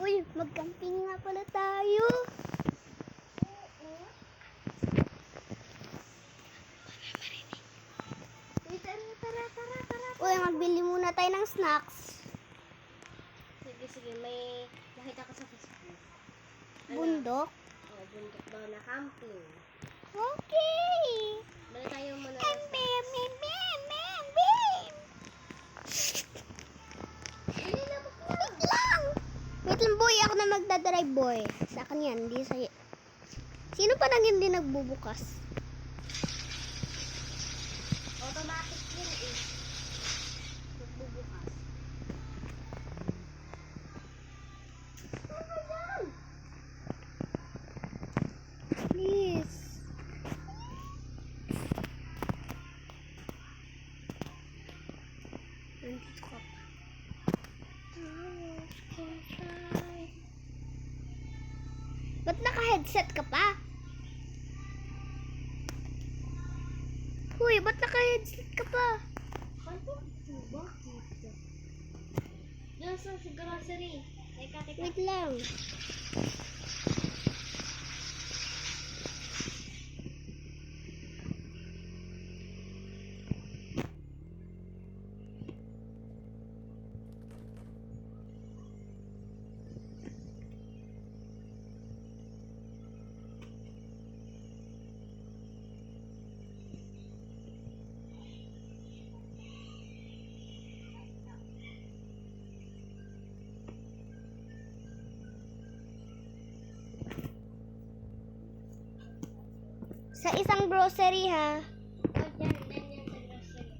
Uy, mag-camping nga pala tayo. Uy, magbili muna tayo ng snacks. Sige, may nakita ko sa Facebook. Bundok. Oh, bundok daw na camping. Okay. Balik tayo muna. Wait lang boy, ako na magdadrive boy. Sa akin yan, hindi sa'yo. Sino pa nang hindi nagbubukas? Automatic yun eh. Magbubukas. Ano ba yan? Please. Nandito ka pa. Ba't naka-headset ka pa? Uy, ba't naka-headset ka pa? Ano? Bakit? Diyan sa grocery. Teka. Wait lang. Sa isang grocery ha. Oh, dyan sa grocery.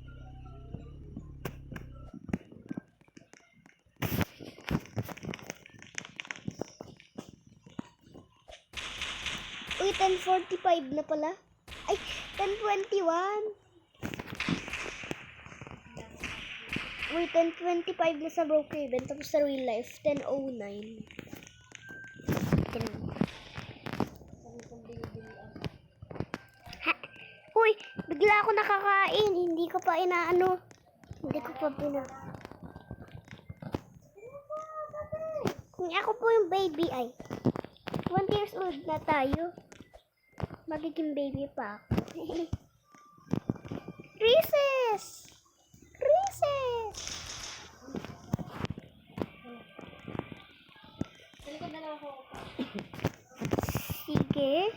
Uy, 10:45 na pala. Ay, 10:21. Uy, 10:25 na sa Brookhaven. Tapos sa real life, 10:09. Sabi kong binibili ako. Ha? Uy, bigla ako nakakain. Hindi ko pa inaano. Hindi ko pa Kung ako po yung baby ay 1 years old na tayo. Magiging baby pa ako. Recess! Recess! Talikod na lang ako. Sige.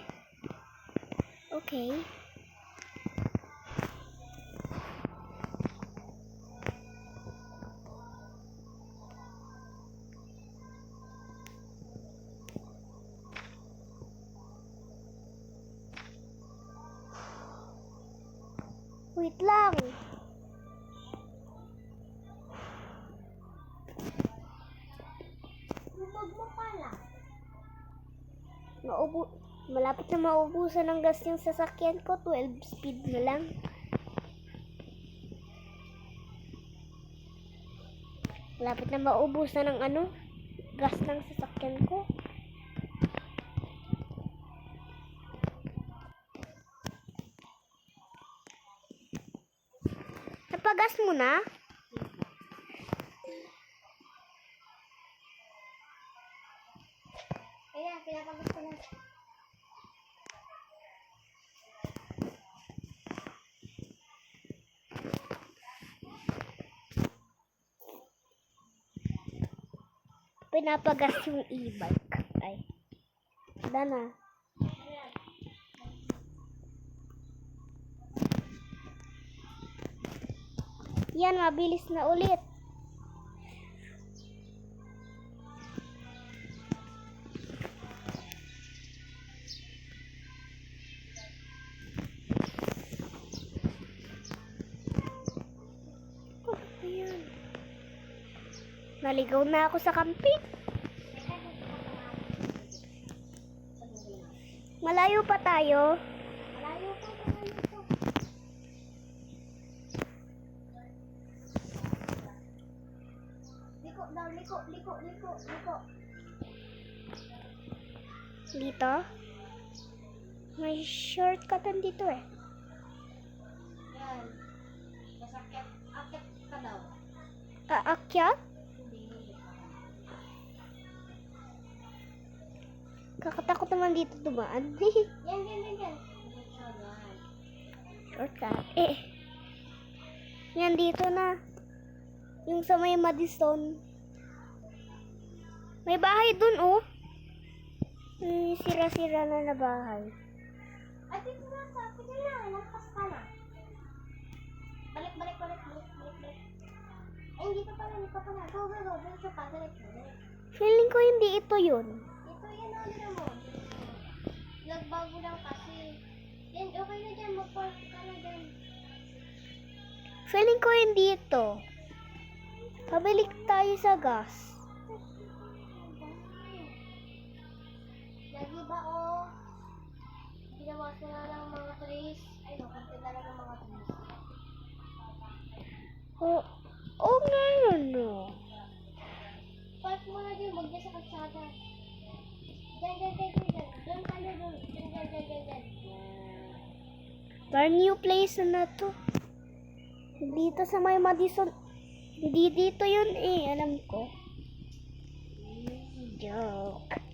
Okay. Wait lang. Lumag mo pala. Malapit na maubusan ng gas yung sasakyan ko. 12 speed na lang. Malapit na maubusan ng gas ng sasakyan ko. Napagas mo na? Kaya, pinapagod ko lang. Pinapagas yung e-bike. Ay. Wala na. Yan, mabilis na ulit. Ayan. Naligaw na ako sa camping. Malayo pa tayo. Malayo pa. Liko daw, liko. Dito. May shortcut dito eh. Yan. Basta akit ka daw. Aakyat? Hindi. Kakatakot naman dito dumaan. Yan. Shortcut. Yan dito na. Yung sa may Madison. May bahay dun, oh. May sira-sira na bahay. Ay, dito na sa akin na. Nagpas ka na. Balik. Ay, dito pala. Go. Dito pa. Diretso. Feeling ko hindi ito yun. Ito yan, ano mo. Nagbago lang kasi. Yan, okay na dyan. Mag-park ka na dyan. Feeling ko hindi ito. Pabalik tayo sa gas. Lagi ba, ginawa sila ng mga trees. Ay, nakunti na lang ng mga trees. Oo nga yun, no. Park mo na dyan. Huwag dyan sa kalsada. Dyan. Doon tayo doon. Dyan. Parang new place na to. Dito sa may Madison. Hindi dito yun alam ko. Joke.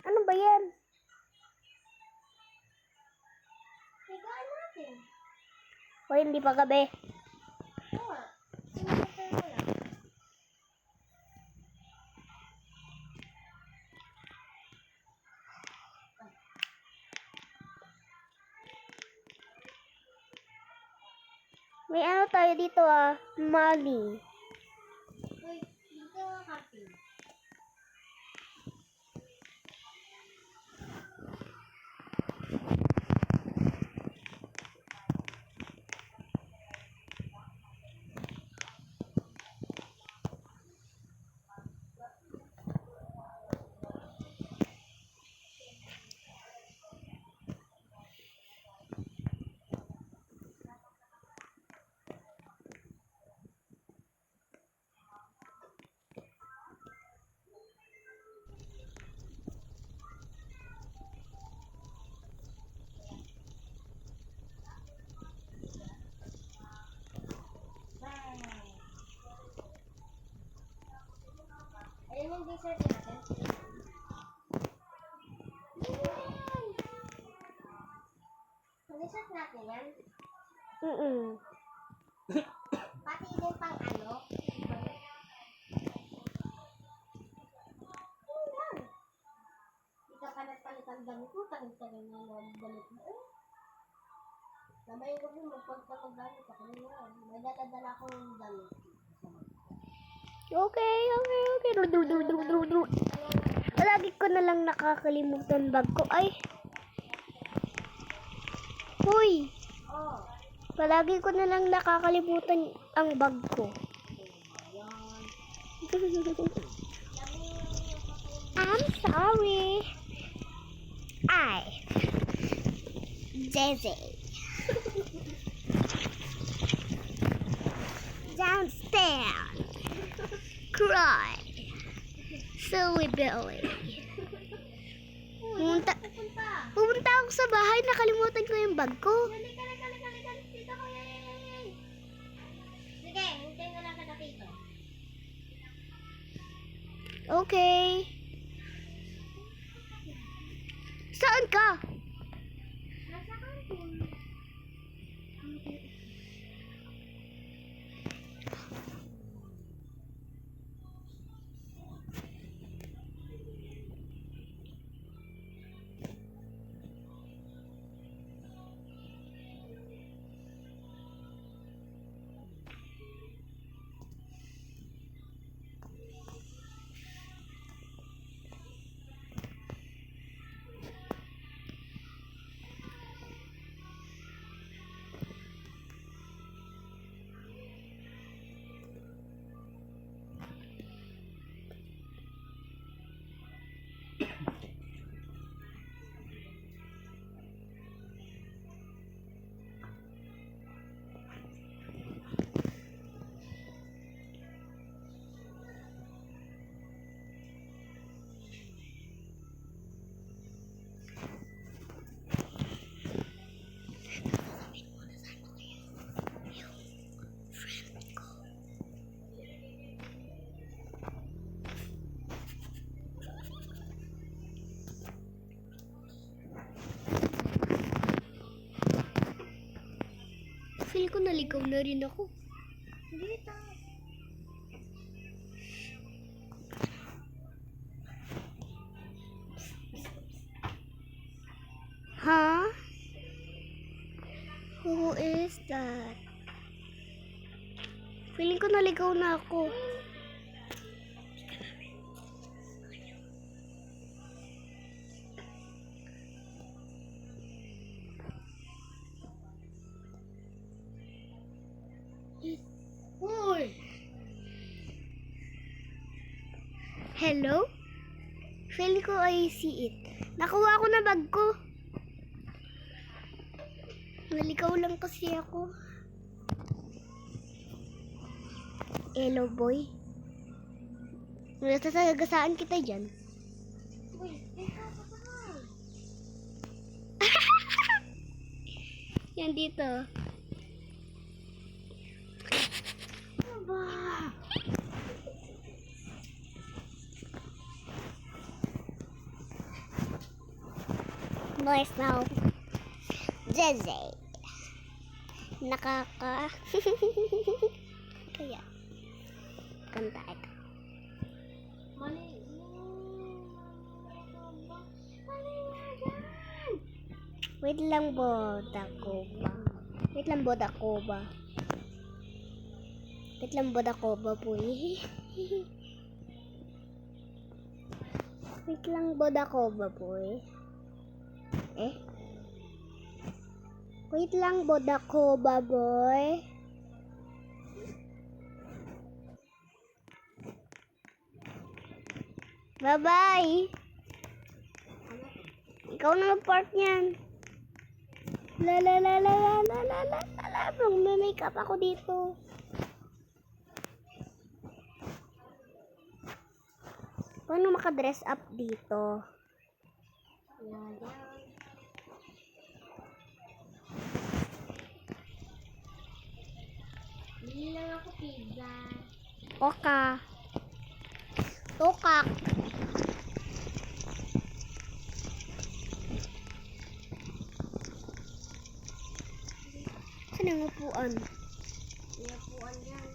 Ano ba yan? Higaan natin. O hindi pa gabi. Oo nga. Sinasakay ko lang. May ano tayo dito Mali. Uy, dito nga kape. Ayun yung dessert natin. Ang dessert natin yan. Pati din pang ano. Yun lang. Di ka pa nagpalitan damit mo. Tagal-tagal na yung damit mo. Namay ko rin magpagpapagdamit ako nila. May dala-dala akong damit. Okay. Lagi ko na lang nakakalimutan bag ko. Ay. Hoy. Oh. Palagi ko na lang nakakalimutan ang bag ko. I'm sorry. Daisy. Downstairs. Cry. Silly Billy. Pumunta ako sa bahay, nakalimutan ko yung bag ko. Halika. Dito ko yan. Sige, hintayin na lang kita dito. Okay. Saan ka? Nasa kantin. naligaw na rin ako. Hindi tayo. Huh? Who is that? Feeling ko naligaw na ako. Uy! Hello? Feeling ko I see it. Nakuha ko na bag ko. Naligaw lang kasi ako. Hello, boy. Nasasagasaan kita dyan. Uy! Ikaw pa ka. Yan dito. Ano ba? Noise now. Zeze. Nakaka... Kaya. Kanta ito. Mali. Mali nga dyan. Wait lang, boda ko ba? Wait lang, boda ko ba? Wait lang, boda ko ba, boy? Wait lang, boda ko ba, boy? Eh? Wait lang, boda ko ba, boy? Bye-bye! Ikaw na mag-park niyan. La la la la la la la la la la. Mag-makeup ako dito. Paano maka-dress up dito? Yan. Bili lang ako pizza. Oka. Tokak. Saan ang upuan? May upuan yan.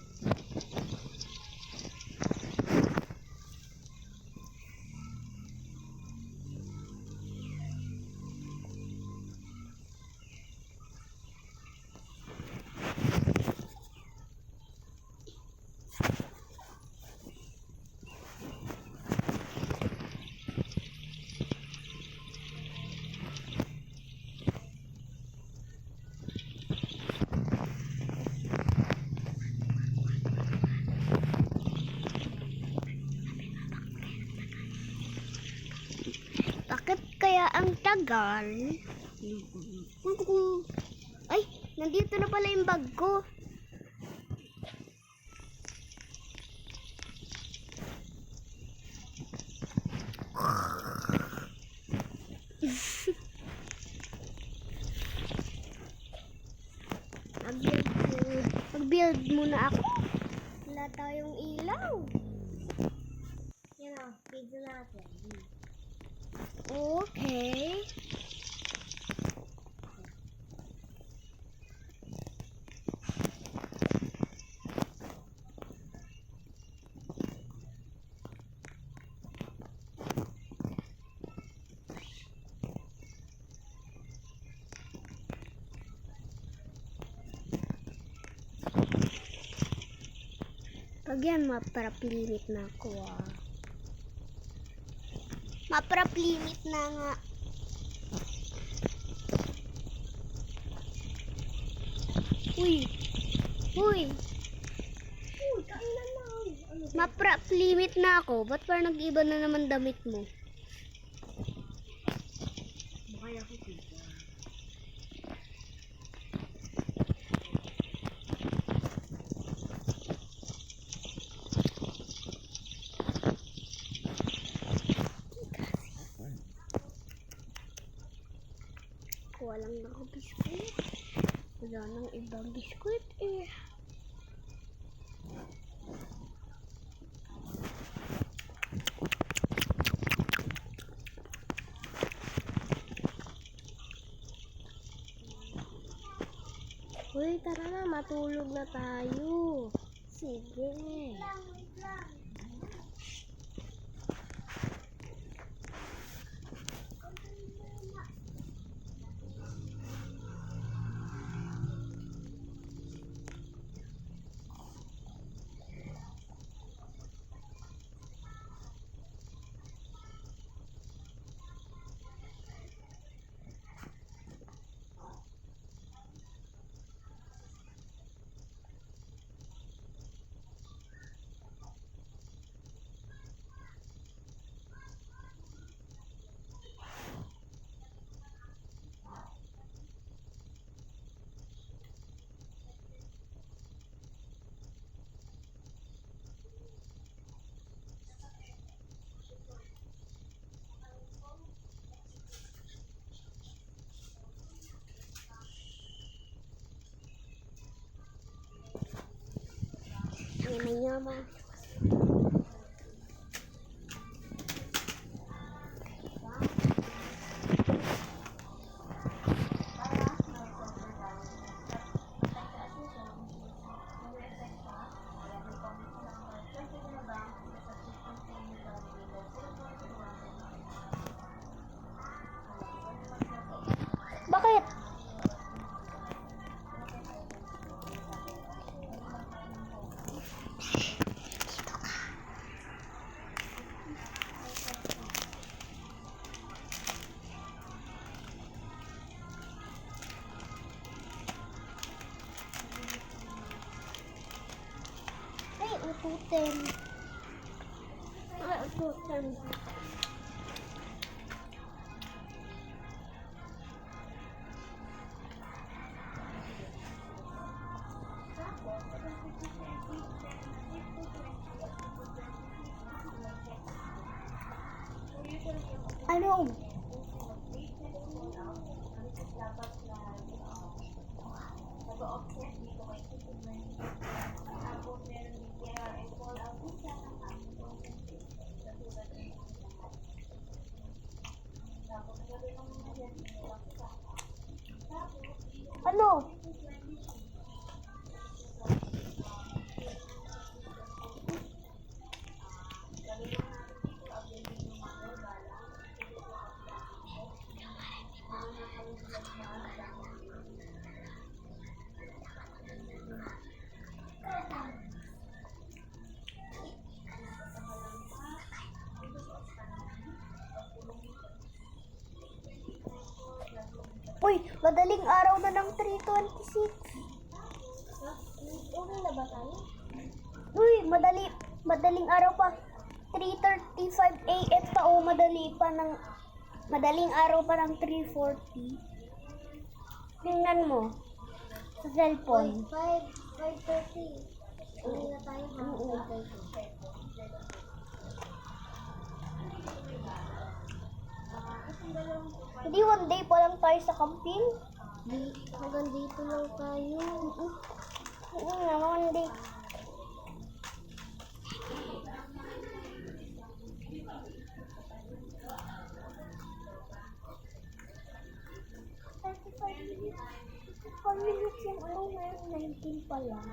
Bakit kaya ang tagal? Ay, nandito na pala yung bag ko. Mag-build muna ako. Wala tayong ilaw. Yan o, pizza natin. Okay. Pag yan, maparap limit na ako ah. Maparap limit na nga. Uy! Uy! Uy, kain na lang. Ano ba? Maparap limit na ako. Ba't parang nag-iba na naman damit mo? Kaya ko pizza. Kuha lang na ako biskuit. Wala nang ibang biskuit eh. Uy, tara na, matulog na tayo. Sige. Ang ina niya ba? Bakit? Ay, ututin. Ay, ututin. Ano? Ano? Uy, madaling araw na ng 3:26. Okay na ba tayo? Uy, madaling araw pa. 3:35 AM pa o madaling araw pa ng 3:40. Tingnan mo sa cellphone. 5:30. Uwi na tayo ha? Oo. 5:30. Hindi one day pa lang tayo sa camping. Hanggang dito lang tayo. Oo nga, one day. Minutes yung ano ngayon, 19 pa lang.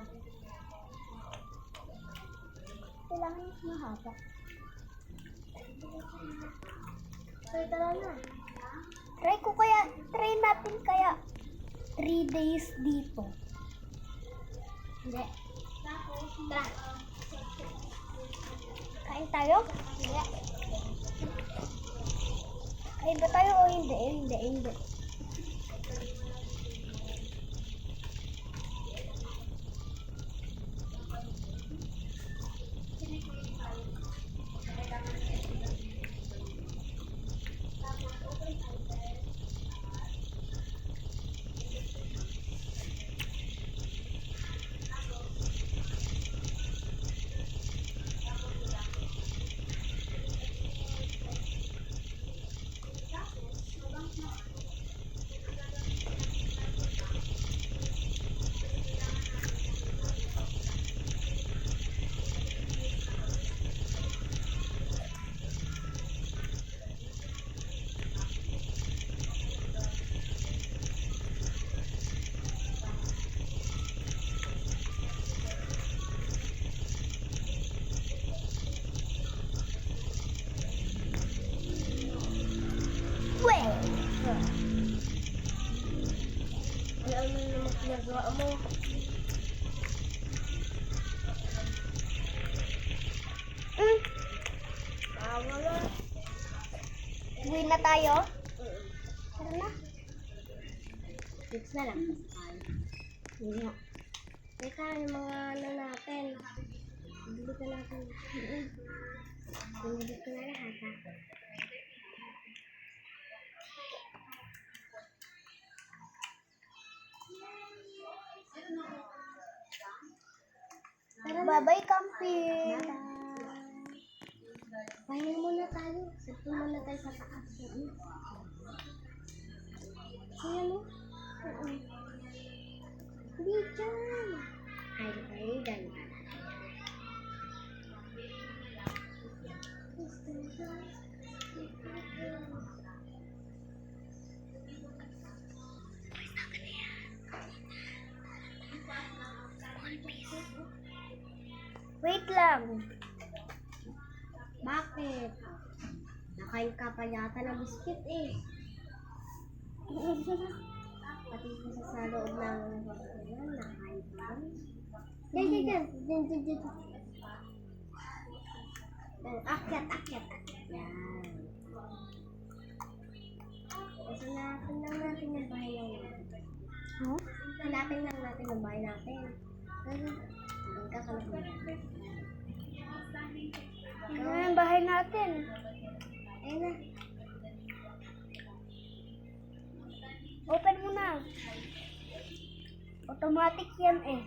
Kailangan mas mahaba. Tara, tara na. Try natin kaya 3 days dito. Hindi. Tara. Kain tayo? Hindi. Kain ba tayo o hindi? Hindi. ginagawa mo? Wala. Uwi na tayo? Tara na. Fix na lang. Hindi nga. Teka, yung mga ano natin. Bili ka natin. Binili ko na lahat ha. Bye-bye, camping. Pahinga muna tayo. Sipin muna tayo sa taas. Kaya no? Hindi dyan. Ay, dyan. Wait lang. Bakit? Nakain ka pa yata ng biscuit eh. Pati isa sa loob ng yan, nakain pa. Yan. Akyat. Yan. Kasi hanapin lang natin yung bahay natin. Huh? Hanapin lang natin yung bahay natin. Hanggang ka lang natin. Ano yung bahay natin? Ayun na. Open mo na. Automatic yan eh.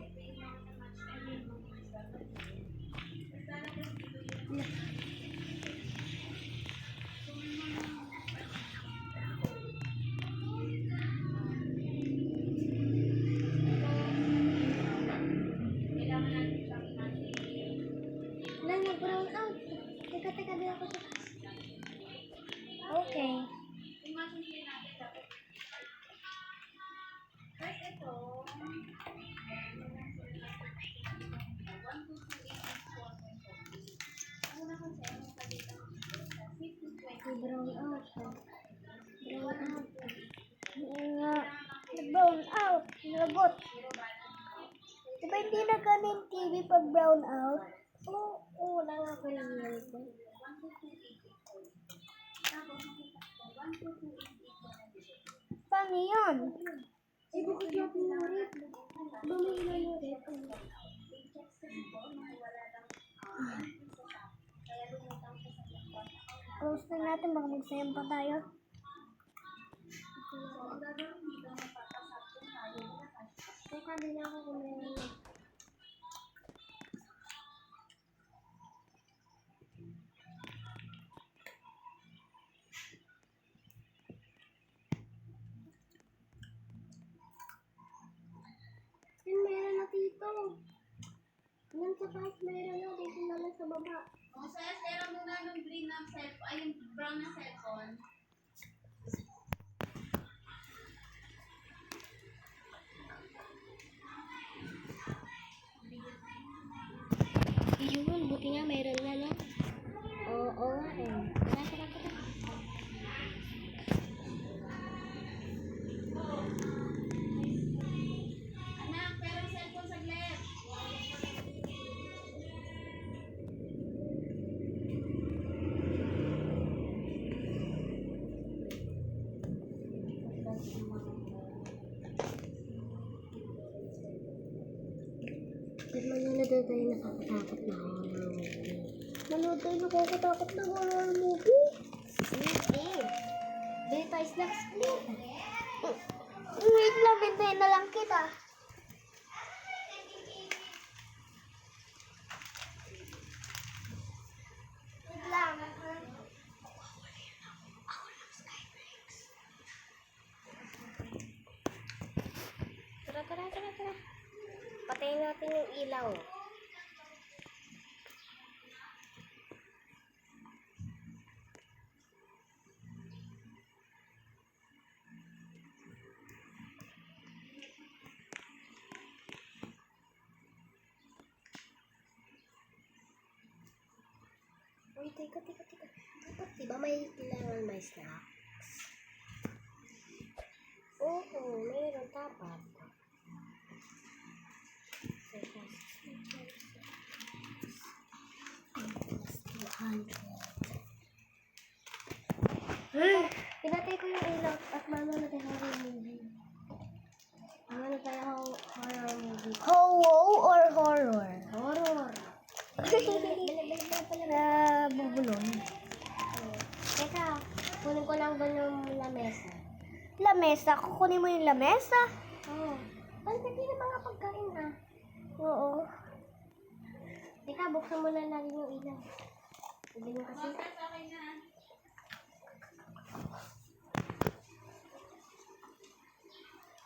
Wala, nag-brown out. Teka, di ako sa taas. Okay. Brown out. Brown out. Nga. Nag-brown out. Lagot. Diba hindi na ganun TV pag brown out? Oo, wala nga ko lang yan. Paano yun? Ibukod natin yung rip. Bumili yung rip. Close na natin. Baka magsayang pa tayo. Teka, din ako kumain. Yan, meron na dito. Yan sa taas, meron na. Dito na lang sa baba. O, saya sera muna ng green na cellphone, ay yung brown na cellphone. Yun, buti nga meron na, no? Oo nga eh. Tara. Anak, pero cellphone saglit. Pero manonood na tayo, nakakatakot na ako. Manood tayo nakakatakot na horror movie. Hindi. Dito tayo snacks split. Wait lang, hintayin na lang kita. Wait lang. Tara. Patayin natin yung ilaw. Uy, teka. Dapat diba may kailangan may snacks? Oo, mayroon dapat. at manonood tayo horror movie. Manonood tayo horror movie. Ho-wo or horror? Horror. Bubulon. Teka, kunin ko lang doon yung lamesa. Lamesa. Kukunin mo yung lamesa? Oo. Pagkati na mga pagkain ah. Oo. Teka, buksan mo na lang yung ilaw. Hindi mo kasi. Okay na.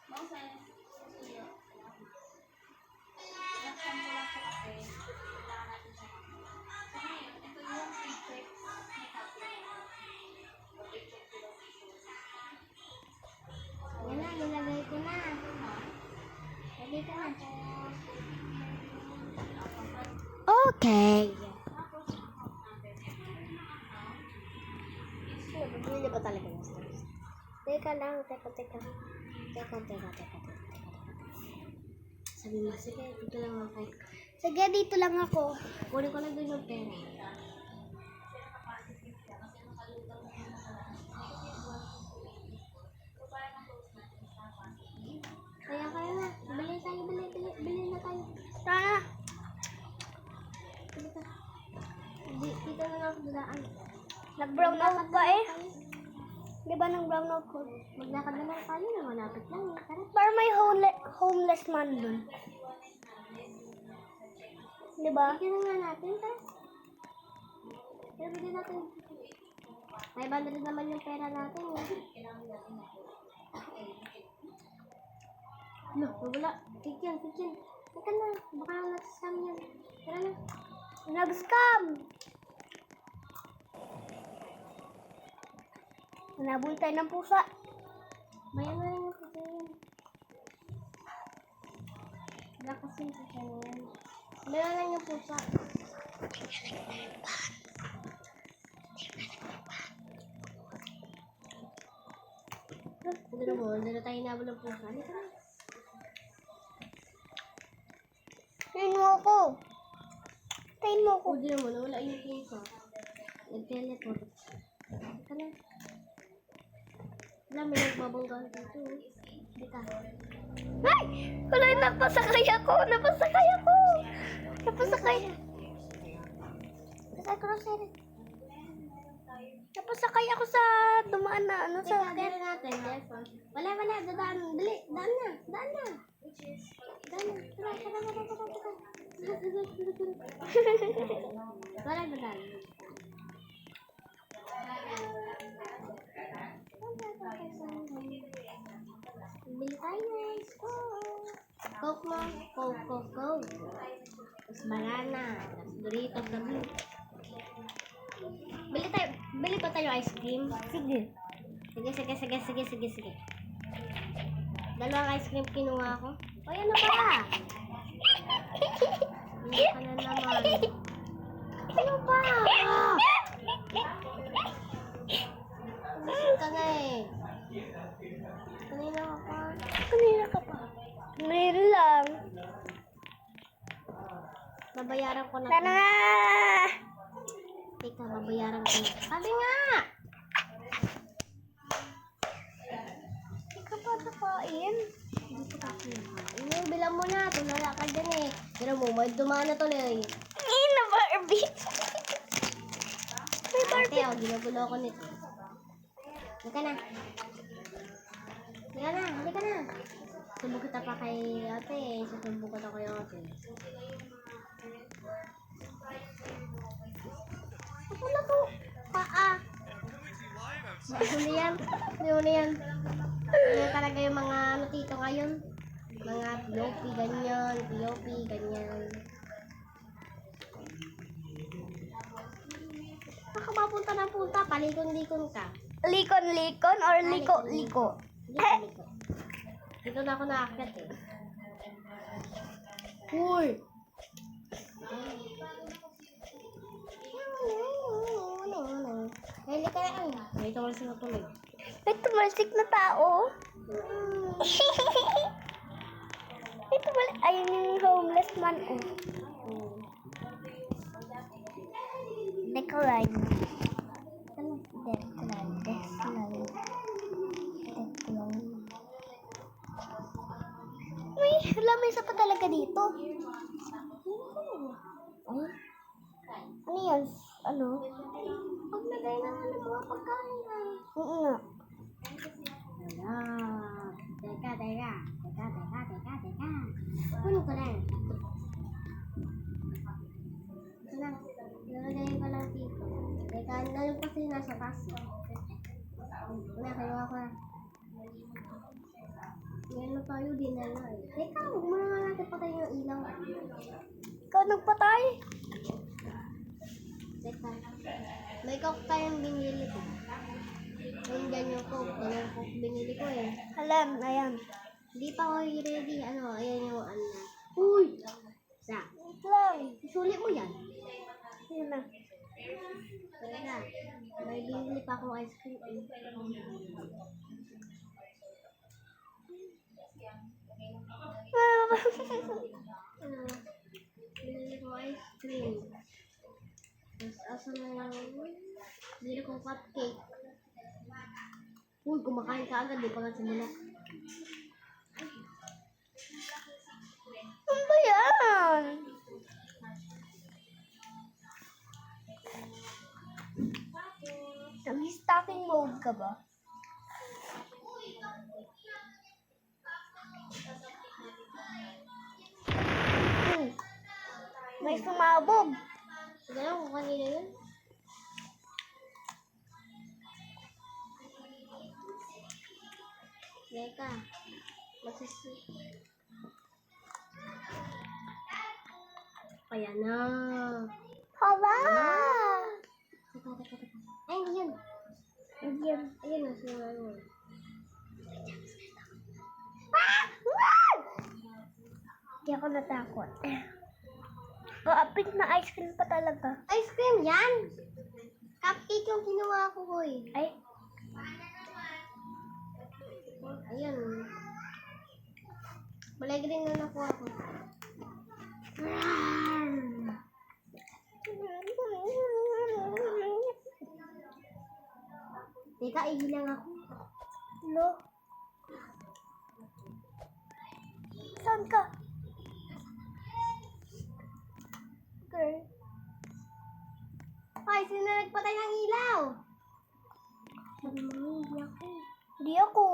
Moses, susuyo. Naksan ko lang sa kape. Kailangan natin siya. So ngayon, ito yung paycheck na copy. Paycheck ko lang ito. Yan na, nilagay ko na. Lagay ko na. Okay. Bumili pa talaga ng stars. Teka lang, teka. Sabi mo, sige, dito lang ako. Sige, dito lang ako. Kunin ko na doon yung pera. Kaya na. Bili na tayo. Tara. Dito na lang ako dulaan. Nag-brown out ba eh? Di ba nag-brown out ko? Maglakad na lang tayo na malapit lang. Tara. Para may homeless man dun. Di ba? Bigyan na nga natin, tara. Pero bigyan natin. 500 naman yung pera natin. No, wala. Tikyan. Teka na, baka nag-scam yan. Tara na. Nag-scam! Nabul tayo ng pusa. Bayan na rin yung kusin. Wala kasi yung kusin yan. Bayan lang yung pusa. Hindi na tayo nabal ng pusa. Halika na. Tayin mo ako. Tayin mo ako. Hindi naman, wala yung pusa. Nag-teleport. Halika na. Wala, may nagbabangga dito. Halika. Ay! Wala, napasakay ako. Napasakay. Napasakay ako sa dumaan na ano sa Teka, dala natin. Teleport. Wala. Dadaan. Dali. Daan na. Tara. Wala, dadaan. Bili tayo. Coke mo. Coke. Tapos banana. Tapos Doritos na blue. Bili pa tayo ice cream. Sige. Sige. Dalawang ice cream kinuha ko. O, ano ba? Ano ka na naman? Ano ba? Umisip ka na eh. Kanina ka pa. Meron lang. Babayaran ko na. Tara na! Teka, babayaran ko na. Sabi nga! Hindi ka pa nakain. Hindi ko kasi nakain. Bilang mo na. Tulala ka dyan eh. Pero mo, may dumaan na tuloy. Na Barbie. May Barbie. Ate, ginugulo ako nito. Halika na. Subo kita pa kay ate. Susubo ko na kay ate. Wala ko. Paa. Hindi yan. Yan talaga yung mga ano dito ngayon. Mga POP, ganyan. Baka mapunta na punta. Palikon-likon ka. Likon or liko? Liko. Dito na ako nakakit eh. Uy! Hindi ka lang. Dito ko lang tuloy. May tumalsik na tao. May tumalsik. Ayun yung homeless man. Decline. Hala, may isa pa talaga dito. Ay. Ano yan? Ano? Paglagay na ng mga pagkain ay. Oo nga. Wala. Teka. Kunin ko lang. Ito lang. Nalagay ko lang dito. Teka, nalang kasi nasa taas. Kinuha ko na. Ngayon na tayo din na lang. Teka, huwag mo na nga natin patayin yung ilaw. Ikaw nagpatay? Teka. May coke tayong binili ko. Yung ganyan coke. Ganyan coke binili ko eh. Alam, ayan. Hindi pa ako ready. Ano, ayan yung ano. Uy! Sa. Wait lang. Isulit mo yan. Yun na. Teka. May binili pa akong ice cream. Ano? Binili ko ice cream. Tapos asa na yung binili ko cupcake. Uy, kumakain ka agad. Di pa nga simula. Ano ba yan? Nag-stocking mode ka ba? May sumabog. Ganun kung kanina yun. Teka. Kaya na. Hala! Teka. Ay, hindi yun. Hindi yan. Ayun na, sila mo. Hindi ako natakot. Kaapit na ice cream pa talaga. Ice cream yan! Cupcake yung kinuha ko, hoy. Ay, Ayun. Balay green na nakuha ko. Teka, ihilang ako. no. Saan ka? Okay. Hoy, sino nagpatay ng ilaw? Hindi ako.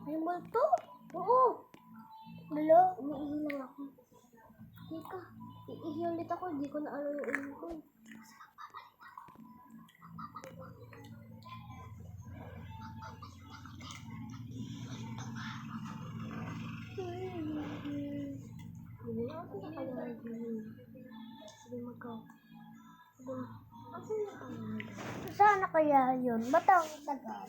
May multo? Oo. Wala. Umiihi lang ako. Teka, iihi ulit ako. Hindi ko na ano yung ihi ko. Hindi na ako na kaya nag-ihi. Sige, magkaw. Asan na kaya? Sana kaya yun? Batang tagal.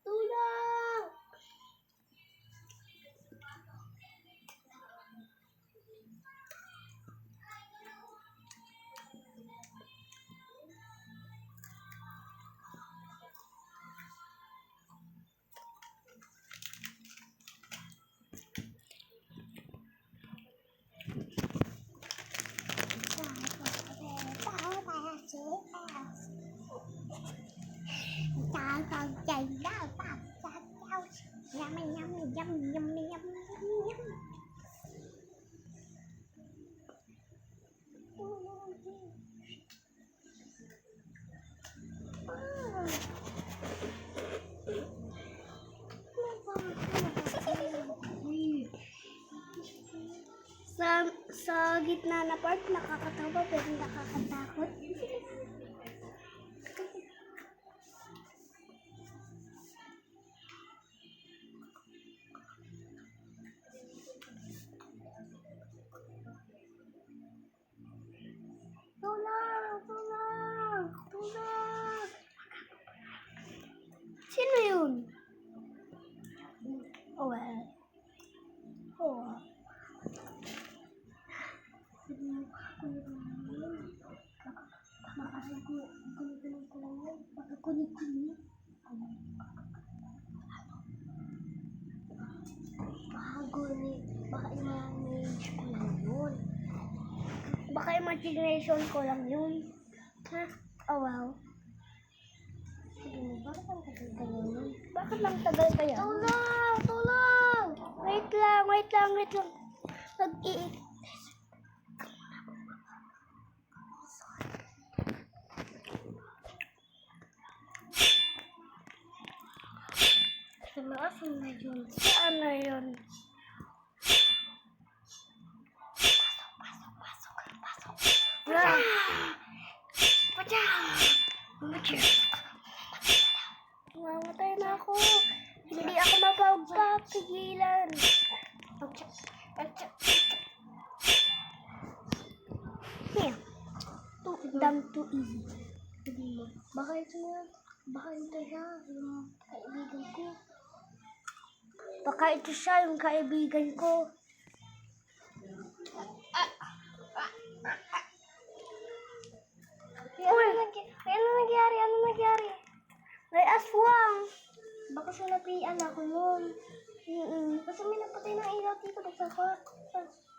Tulong! Sa gitna na part, nakakatawa pero nakakatakot. Tulong! Sino yun? Oh, well. Oh. Baka i-manage ko lang yun. Baka imagination ko lang yun. Ha? Oh, wow. Sige mo, bakit ang tagal yun? Bakit lang tagal kaya? Tulong! Tulong! Wait lang. Nag-i... Saan na yun? Saan na yun? Ah! Mamatay na ako. Hindi ako mapagpapigilan. Here. Too dumb to easy. Sabi mo, baka ito na. Baka ito siya, yung kaibigan ko. Baka ito siya, yung kaibigan ko. Ano nangyari? Ano nangyari? May aswang. Baka sinapian ako nun. Kasi may napatay ng ilaw dito. Nagsakot.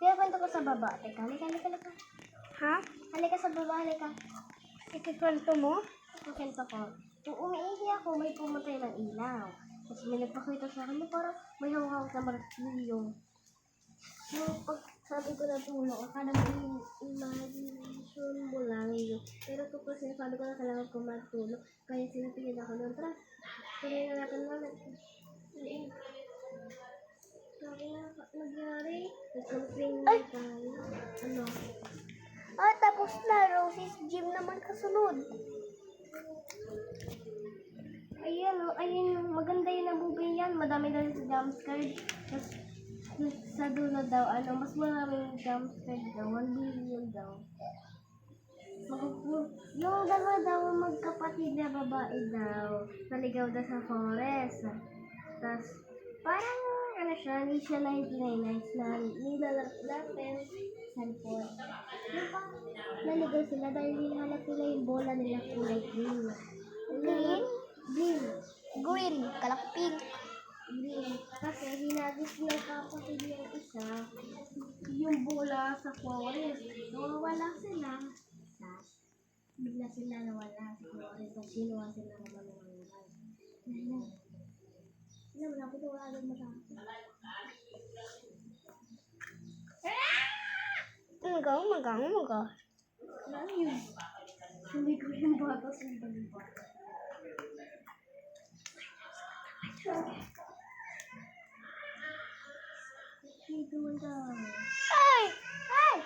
Kaya kwento ko sa baba. Teka, halika. Ha? Halika sa baba, halika. Ikikwento mo? Kwento ko. Nung umiihi ako, may pumatay ng ilaw. Tapos may nagpakita sa akin na parang may hawak na martilyo. Yung pag sabi ko na tulong, akala mo imagination mo lang yun. Pero kapag sinasabi ko na kailangan ko matulong, kaya sinapigan ako nun. Tara, tuloy na natin naman. Sabi na, nagyari. Nag-complain na tayo. Ano? Ah, tapos na. Rosie's Gym naman kasunod. Ayan, oh, ayun, maganda yun ang movie yan. Madami daw yung jumpscare. Tapos, sa dulo daw, mas maraming jumpscare daw. 1 billion daw. Yung dalawa daw magkapatid na babae daw. Naligaw daw sa forest. Tapos, parang, hindi siya 99 na nilalap natin. Cellphone. Yung pa, naligaw sila dahil hinahanap nila yung bola nila kulay green. Green? Green. Green. Kalak pink. Green. Kasi hinagis ng kapatid yung isa, yung bola sa forest. Nawawala sila. Tapos, bigla sila nawala sa forest. Tapos, sinuha sila naman ng mga guys. Alam mo, napito wala agad matapos. Magang. Ano yun? Hindi ko yung bata sa ibang bata. Dito mo daw. Ay! Ay!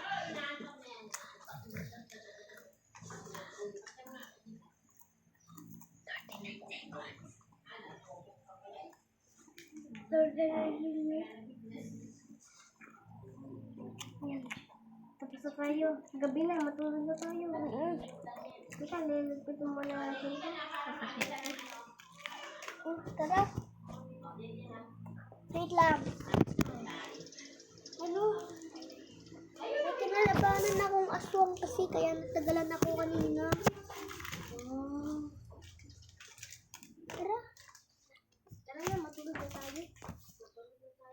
Tapos na tayo. Gabi na, matulog na tayo. Teka, nilagpitin mo na natin ito. Tara. Wait lang. Ano? May kinalabanan akong aswang kasi kaya natagalan ako kanina. Tara. Tara na, matulog na tayo.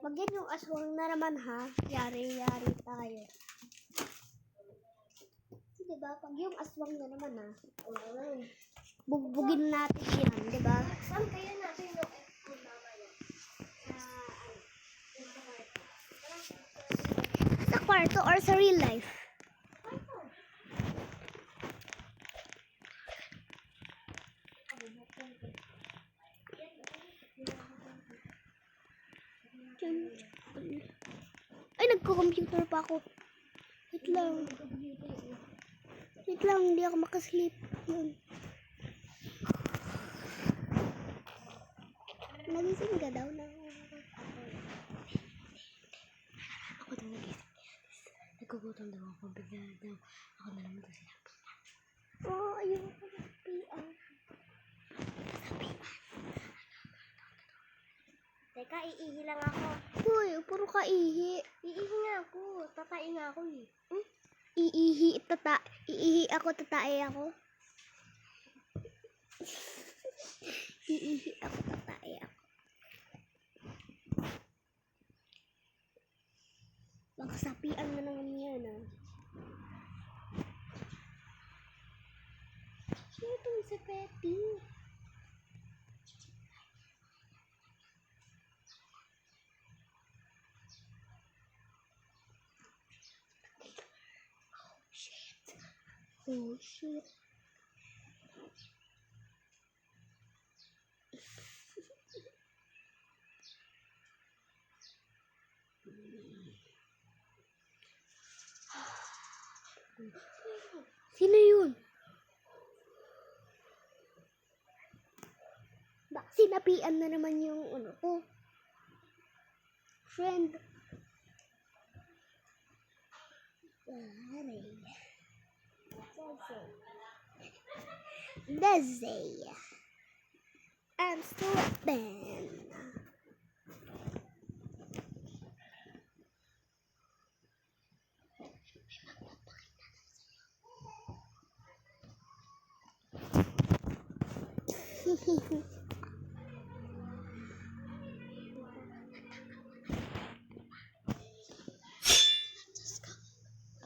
Wag yan yung aswang na naman ha. Yari tayo. Diba? Pag yung aswang na naman ha. Bugbugin natin yan, diba? Saan kaya natin yung mamaya? Sa kwarto or sa real life? Ay, nagko-computer pa ako. Wait lang, hindi ako makasleep. Yun. Nagising ka daw na. Ako daw nagising. Nagkugutom daw ako. Bigla daw. Ako na naman daw sila. Oo, ayun ko ng PR. Teka, iihi lang ako. Uy, puro ka ihi. Iihi nga ako. Tatain nga ako eh. Iihi ako, tatae ako. Iihi ako, tatae ako. Magkasapian na naman yan ah. si Petty. Oh, shit. Sino yun? Baka sinapian na naman yung ano ko. Friend. Desi. I'm still a fan.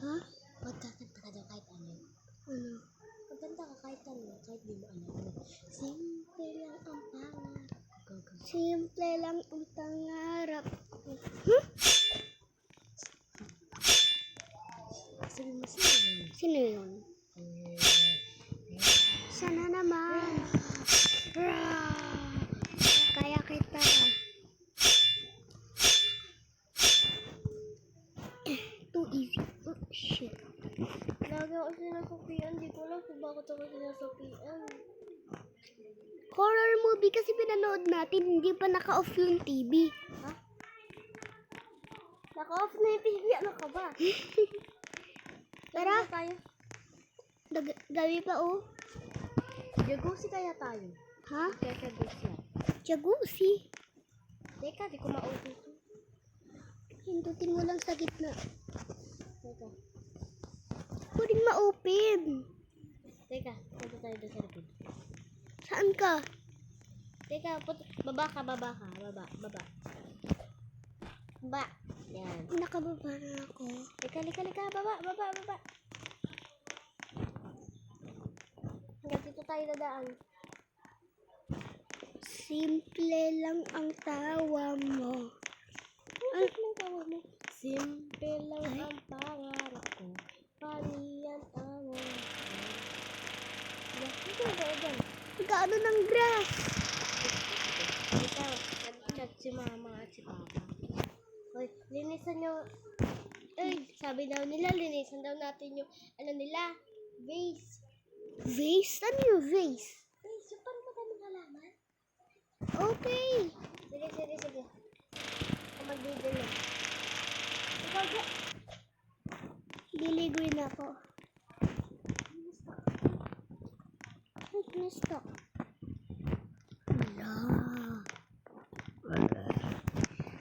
Ha? Magkakanta ka daw kahit ano. Ano? Magkanta ka kahit ano, kahit di mo alam. Simple lang ang pangarap. Go, go. Simple lang ang pangarap ko. Sabi mo sino? Sino yun? Sana naman. Kaya kita. Too easy. Oh, shit. Lagi ako sinasapian. Di ko alam kung bakit ako sinasapian. Horror movie kasi pinanood natin, hindi pa naka-off yung TV. Ha? Naka-off na yung TV. Ano ka ba? Tara, Ano tayo? gabi pa oh. Jagusi kaya tayo. Ha? Kaya jagusi. Jacuzzi. Teka, di ko mautos. Hindutin mo lang sa gitna. Teka. Pwedeng ma-open. Teka, punta tayo doon sa likod. Saan ka? Teka, baba ka. Baba. Ba. Yan. Nakababa na ako. Lika. Baba. Hanggang dito tayo dadaan. Simple lang ang tawa mo. Ano lang tawa mo? Simple lang ang pangarap ko. Palian ang Dito ba dyan? Magkaano ng grass? Ikaw, nag-chat si mama at si papa. Hoy, linisan nyo. Sabi daw nila, linisan daw natin yung, vase. Vase? Ano yung vase? Vase, yung parang madaming halaman. Okay. Sige. Ako mag-video na. Ikaw, Jack. Liligoy na ako. Ay, na-stop. Wala.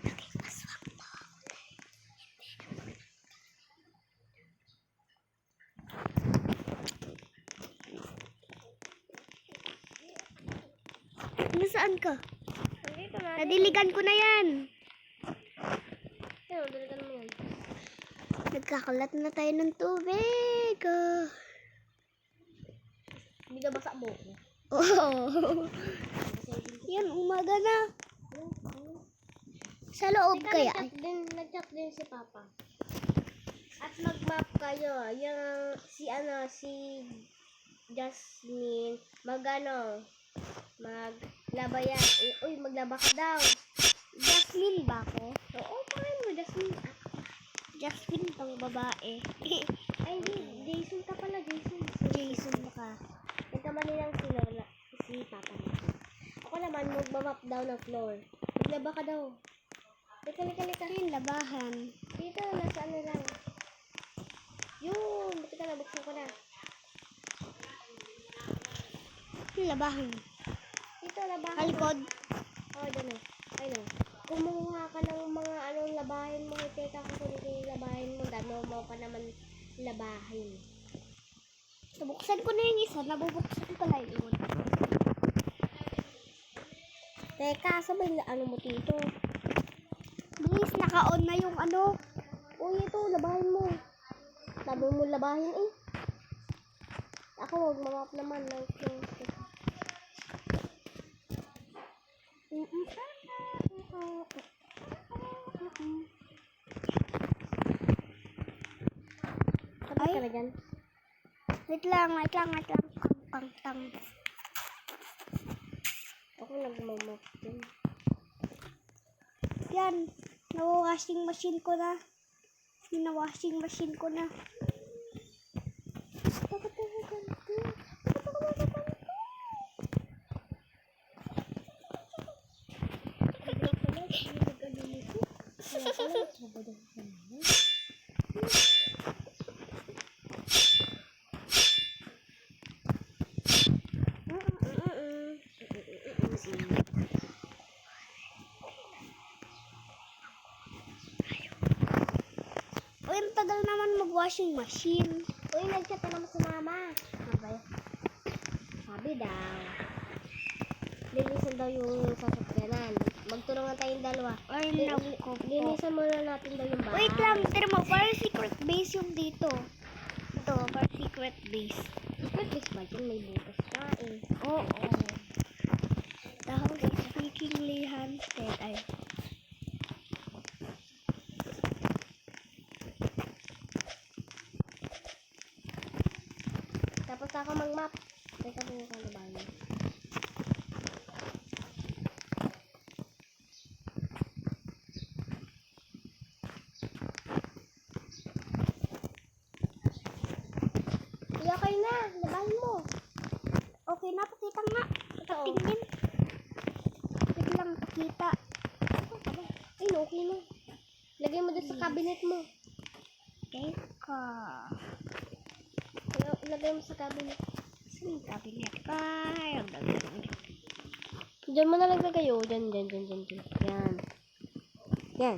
Nakipaswak to. Nasaan ka? Nandito na. Nadiligan ko na yan. Ayun, dalikan mo yan. Nagkakalat na tayo ng tubig. Hindi na basa mo ko. Oh. Yan, umaga na. Sa loob kaya? Nag-chat din si Papa. At mag-map kayo. Yung si Jasmine, maglaba yan. Uy, maglaba ka daw. Jasmine ba ako? Oo, paano mo, Jasmine? Jasmine pang babae. Ay, hindi. Jason ka pala, Jason. Jason ka. Nagkamali lang si Papa. Ako naman, magbamap daw ng floor. Maglaba ka daw. Lika. Yung labahan. Dito, nasa ano lang. Yun, buti ka na, buksan ko na. Yung labahan. Dito, labahan. Kalikod. Oo, dyan o. Ayun o. Kumuha ka ng mga anong labahin mo. Teka ka kung ito yung labahin mo. Dano mo pa naman labahin. Nabuksan ko na yung isa. Nabubuksan ko lang yun. Teka, sabay ano mo dito? Bilis, naka-on na yung ano. Uy, ito, labahin mo. Sabi mo labahin eh. Ako, magmamap naman ng close. Sabi ka na dyan. Wait lang. Tang. Ako nagmamop din. Yan. Na-washing machine ko na. Washing machine ko na. Uy, ang tagal naman mag-washing machine. Uy, nag-chat na naman si mama. Sabi daw. Linisan daw yung sasakyanan. Magtulungan tayong dalawa. Ay, naku po. Linisan muna natin daw yung bahay. Wait lang, tira mo. Parang secret base yung dito. Ito, parang secret base. Secret base ba yun? May butas ka eh. Oo. Dahil freakingly haunted. Ay. Tapos ako mag-map. Teka mo kung ano ba yun. Okay na. Labahin mo. Okay na, pakita nga. Oo. Tingin. Wait lang, pakita. Ay, no, okay na. Lagay mo dun sa cabinet mo. Teka. Lagay mo sa cabinet. Saan yung cabinet? Ay, ang gagawin. Diyan mo na lang lagay. Oh. Diyan. Yan. Yan.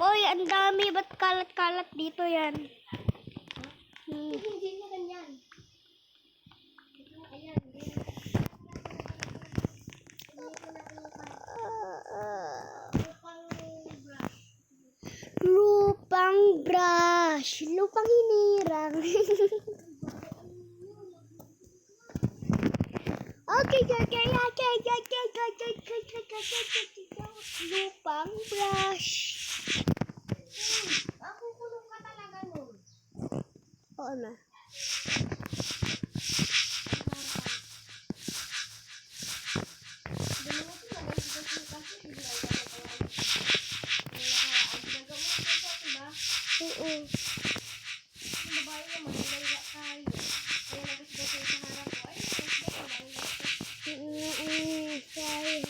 Uy, ang dami. Ba't kalat-kalat dito yan? Hindi na ganyan. Ayan. Lupang brush. Lupang hinirang. Okay. Lupang brush. Ako kulong ka talaga nun. Oo na. Oo. Sayang.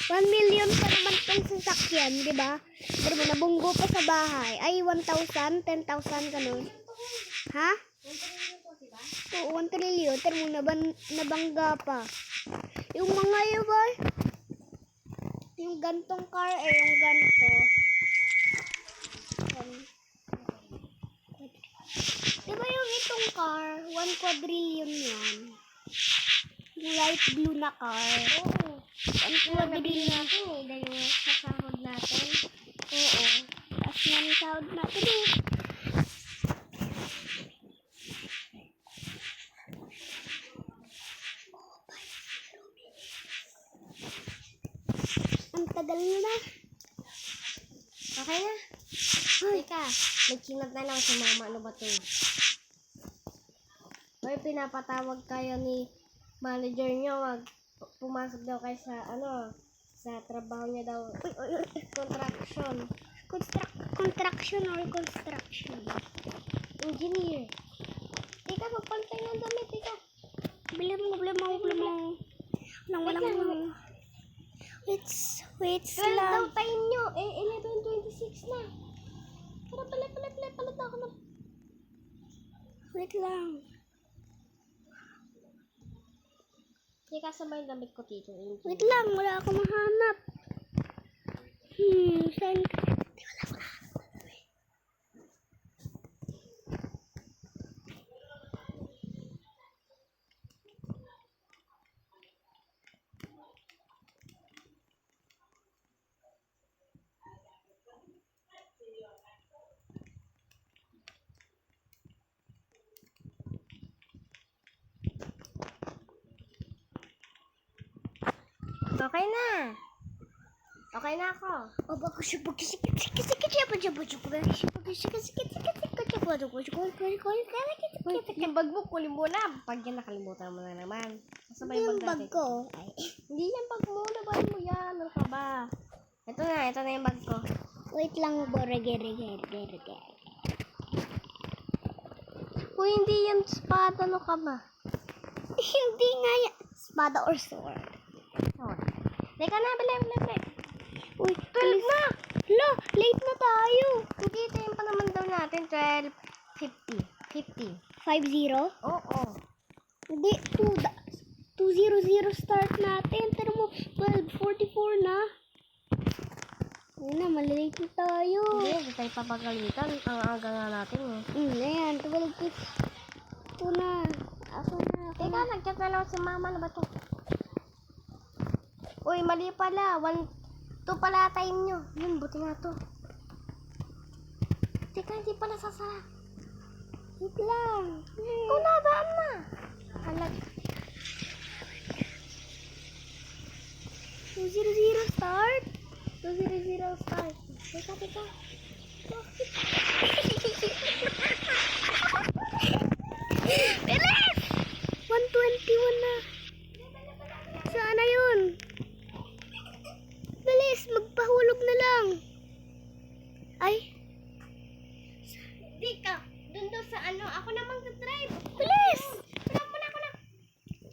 1 million pa naman tong sasakyan, di ba? Pero mo nabunggo pa sa bahay. Ay, 1,000, 10,000 ganun. Ha? Oo, 1 trillion. Pero mo nabangga pa. Yung mga yun ba? Yung gantong car, yung ganto. Di ba yung itong car, 1 quadrillion yan? Yung light blue na car. Oo. 1 Nabili quadrillion. natin eh. Dahil yung sasahod natin. Oo. Taas na ng sahod natin eh. Ang tagal na. Okay na? Teka, nagkinat na lang si mama. Ano ba to? Hoy, pinapatawag kayo ni manager nyo. Pumasok daw kayo sa sa trabaho niya daw. Contraction. Contraction or construction? Engineer. Teka, magpantay ng damit. Teka. Bili mo. Walang. Wait 12 daw lang. time nyo. 11:26 na. Para palit na ako na. Wait lang. Teka, sabay yung damit ko dito. Wait lang, wala akong mahanap. Saan? Di wala akong mahanap. Okay na. Okay na ako. Yung bag mo, kunin mo na. Pag yan nakalimutan mo na naman. Kasama yung bag natin. Ay. Hindi yan bag mo. Laban mo yan. Ano ka ba? Ito na yung bag ko. Wait lang, borege. Uy, hindi yan espada. Ano ka ba? Hindi nga yan. Espada or sword. Oh. Teka na, bili. Uy, 12 na! Lo, late na tayo. Hindi, ito yung pa naman daw natin. 12:50. 5-0? Oo. Hindi, 2-0-0 start natin. Pero mo, 12:44 na. Ayun na, malilate na tayo. Hindi tayo papagalitan. Ang aga nga natin eh. Ayan, 12:52 na. Ako na. Teka, nag-chat na lang si mama. Ano ba to? Uy, mali pala. 2 pala time nyo. Yun, buti nga to. Teka, hindi pala sasara. Wait lang. Kunadaan na. Halag. 2-0-0 start. 2:00 start. Teka. Bilis! 1:21 na. Sana yun? Bilis, magpahulog na lang. Ay, Di ka. Doon daw sa ano. Ako namang drive. bilis! Ako na.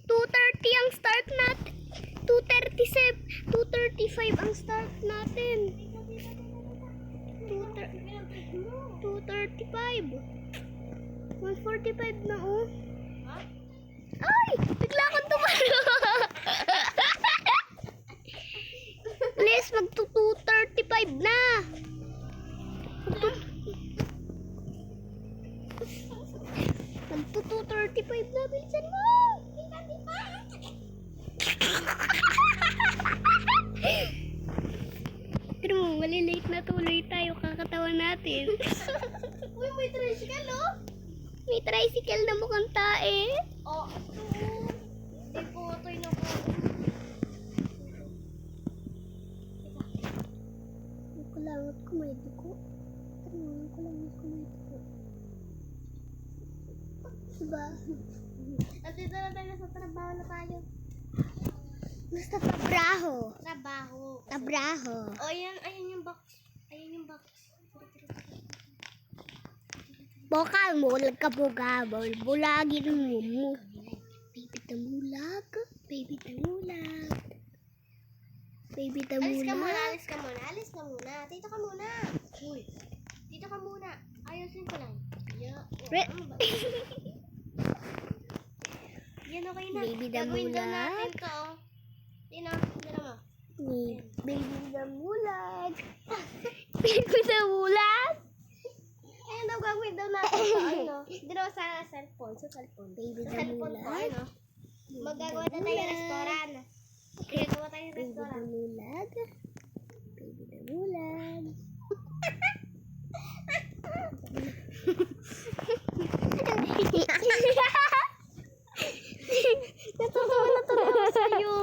2:30 ang start natin. 2:35 ang start natin. 2:35. 1:45 na oh. Ha? Ay! Bigla akong tumalo. Bilis, mag-2:35 na. Mag-2:35 na. Bilisan mo. Pero mo, malilate na tuloy tayo. Kakatawa natin. Uy, may tricycle oh. May tricycle na mukhang tae. Oh. Di po, toy na po. Ang kulangot ko may dugo. Ang kulangot ko may dugo. Diba? At dito na tayo sa trabaho na tayo. Basta tabraho. Trabaho. Tabraho. Oh, ayun yung box. Bokal mo, lagkabugabol. Bulagin mo. Baby tamulag. Baby tamulag. Baby tamulag. Alis ka muna. Dito ka muna. Uy. Dito ka muna. Ayusin ko lang. Re- Yan, okay na. Baby Gagawin daw damulag. natin to. Dino, mo. Baby tamulag. Baby tamulag. Ayun daw, gagawin daw natin to. Ano? Dino, sa cellphone. Baby Sa cellphone ko, tamulag. ano? Magagawa na tayo ng restaurant. Gagawa tayo ng Baby restaurant. tamulag. Baby tamulag. Natutuwa na tuloy ako sa'yo.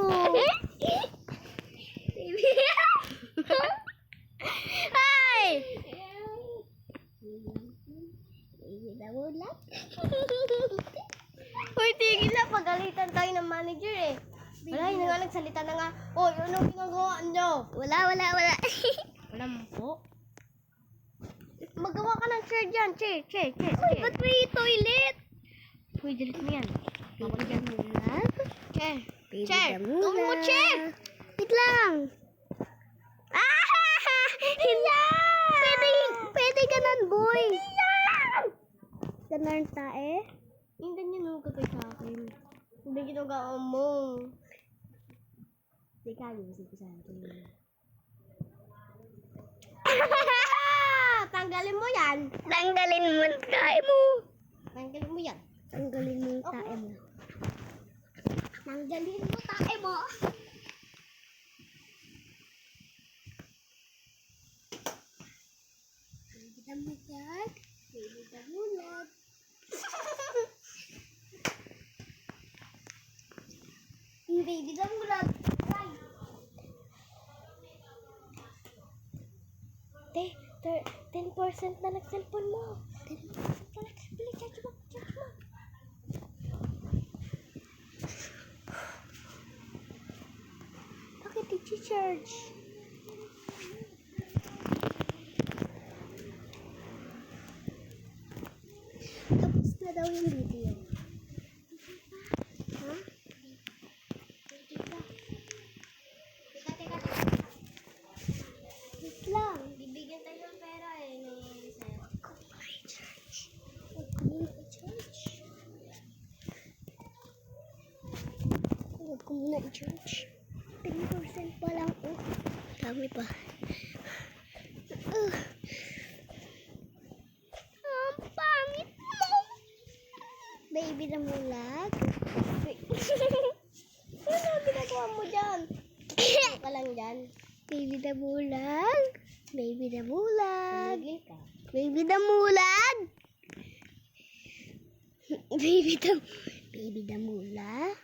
Ay! Baby tamulag. Uy, tigil na. Pagalitan tayo ng manager eh. Wala, yun na nga nagsalita na nga. Oh, yun ang ginagawa nyo. Wala. Wala mo po. Magawa ka ng chair dyan. Chair. Uy, ba't may toilet? Uy, delete mo yan. Baby tamulag. Chair. Baby Chair. tamulag. Gawin mo chair. Wait lang. Pwede ganan, boy. Ganan tae. Hindi nyo nung gagawin sa akin. Hindi ginagawa mo. Hindi ka, alimusin ko sa akin. Tanggalin mo yan. Tanggalin mo ang tae mo. Tanggalin mo yan. Tanggalin mo yung tae mo. Tanggalin mo tae mo. Baby tamulag. Baby tamulag. Baby damulag. Ay. Te, 10% na nag-cellphone mo. 10% na nag-cellphone. Charge mo, charge mo. Bakit i-charge? Tapos na daw yung video. Ha? Teka. Wait lang. Bibigyan tayo ng pera eh. Ni sir. Huwag ko muna i-charge. Huwag ko muna i-charge. Huwag ko muna i-charge. 10% pa lang. Oh, dami pa. Ang pangit mo. Baby na mulag. Ano ginagawa mo dyan? Ka lang dyan. Baby na mulag. Baby na mulag. Tumigil ka. Baby na mulag. Baby na mulag.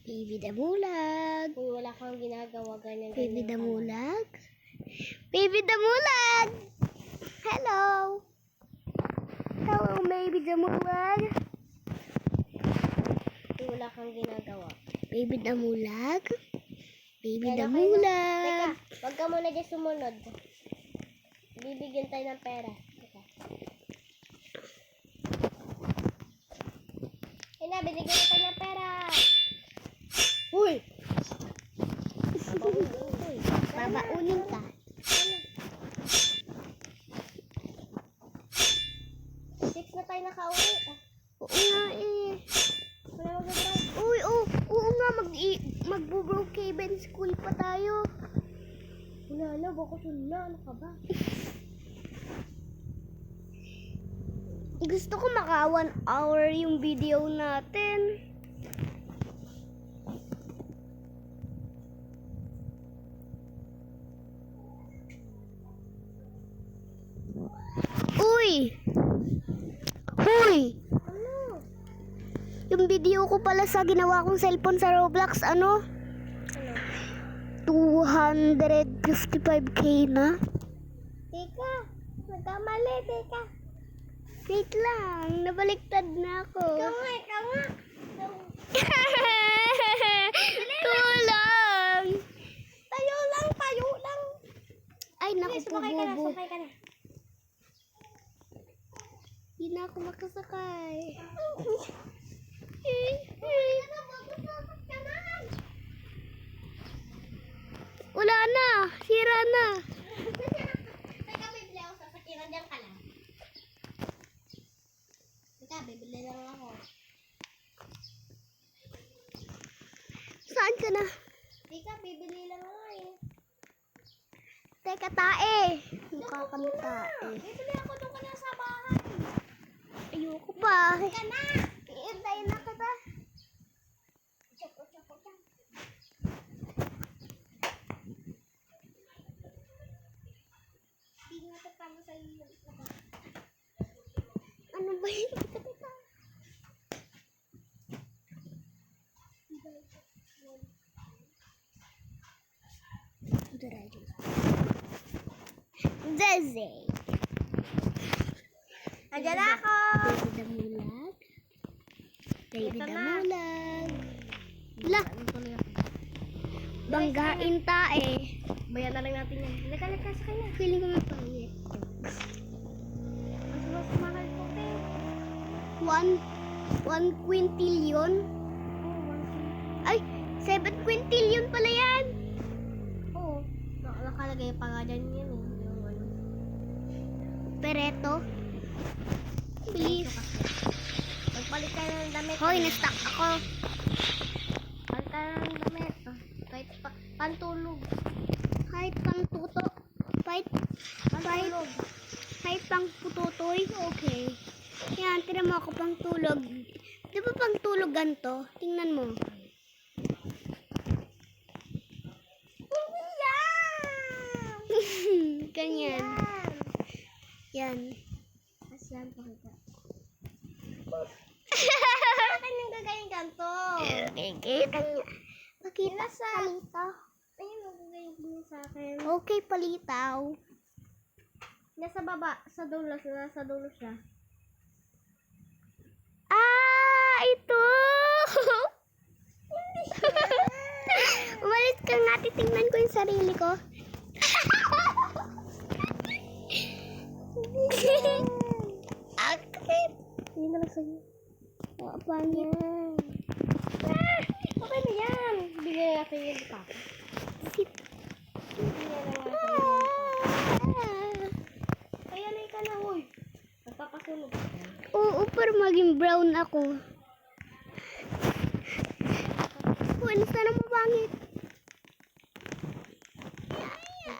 Baby na mulag. Kung wala kang ginagawa, ganyan. Baby ganyan ka lang. damulag. Baby damulag. Hello. Hello, baby damulag. Kung wala kang ginagawa. Baby damulag. Baby Teka, damulag. wag ka muna dyan sumunod. Bibigyan tayo ng pera. Teka. Ina, binigyan na tayo ng pera. Uy, Uy. babaunin ka. Six na tayo nakauwi. Oo nga eh. Wala mag-drive. Uy, oo nga, mag-Brookhaven School pa tayo. Wala na, bakit wala? Ano ka ba? Gusto ko maka 1 hour yung video natin. Uy! Hoy! Ano? Yung video ko pala sa ginawa kong cellphone sa Roblox, ano? Ano? 255k na. Teka, nagkamali, teka. Wait lang, nabaliktad na ako. Ikaw nga. Tulong! Tayo lang. Ay, naku po, Sumakay ka na, bobo. sumakay ka na. Hindi na ako makasakay. Wala na, sira na. Teka, bibili ako sa sakiran. Diyan ka lang. Teka, bibili lang ako. Saan ka na? Teka, bibili lang ako eh. Teka, tae. Mukha kami tae. Bibili ako doon ka na sa bahay. Ayoko pa. Teka na. Iintayin na kita. Tsaka. Hindi nga ito tama sa iyo. Ano ba yun? Teka. Desi. Andiyan na ako. Baby damulag. Baby Ito na. damulag. La, banggain tae. Bayan na lang natin yan. Lika, sa kanya. Feeling ko may pangit. Mas mahal ko, te. 1 quintillion? Ay, 7 quintillion pala yan. Oo. Nakalagay pa nga dyan yan eh. Yung ano. Pereto. Bilis. Magpalit ka na ng damit. Hoy, na-stuck ako. Palit ka na ng damit. Kahit pantulog. Kahit pang tuto. Pantulog. Kahit pang pututoy. Okay. Yan, tira mo ako pang tulog. Di ba pang tulog ganito? Tingnan mo. Ganyan. Yan. Asyan, pakita. Bakit yung gagawin ganito? Kita niya. Pakita sa palitaw. Ayun, yung gagawin mo sa akin. Okay, palitaw. Nasa baba, sa dulo siya. Ah, ito! Umalis ka nga, titingnan ko yung sarili ko. Akit! Hindi na lang sa'yo. Oh, pangit. Okay na yan. Bigyan na natin yung pa. Sit. Bigyan na natin yung Kaya na ka na, huy. Nagpapasulog ka yan. Oo, pero maging brown ako. Walis na naman pangit.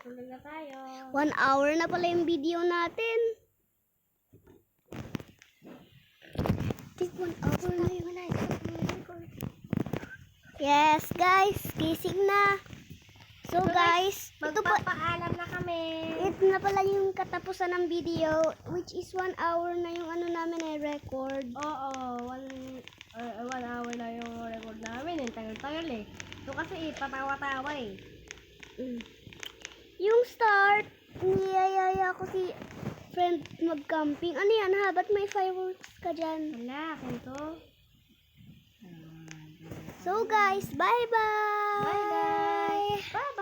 Tutulog na tayo. 1 hour na pala yung video natin. This 1 hour na yun. Yes, guys. Kissing na. So, guys, ito pa. Magpapaalam na kami. Ito na pala yung katapusan ng video, which is 1 hour na yung ano namin record. Oo, 1 hour na yung record namin. Tagal-tagal eh. So kasi patawa-tawa eh. Yung start, niyayaya ko si friend mag-camping. Ano yan ha? Ba't may fireworks ka dyan? Wala, kanto. So guys, bye-bye! Bye-bye! Bye-bye!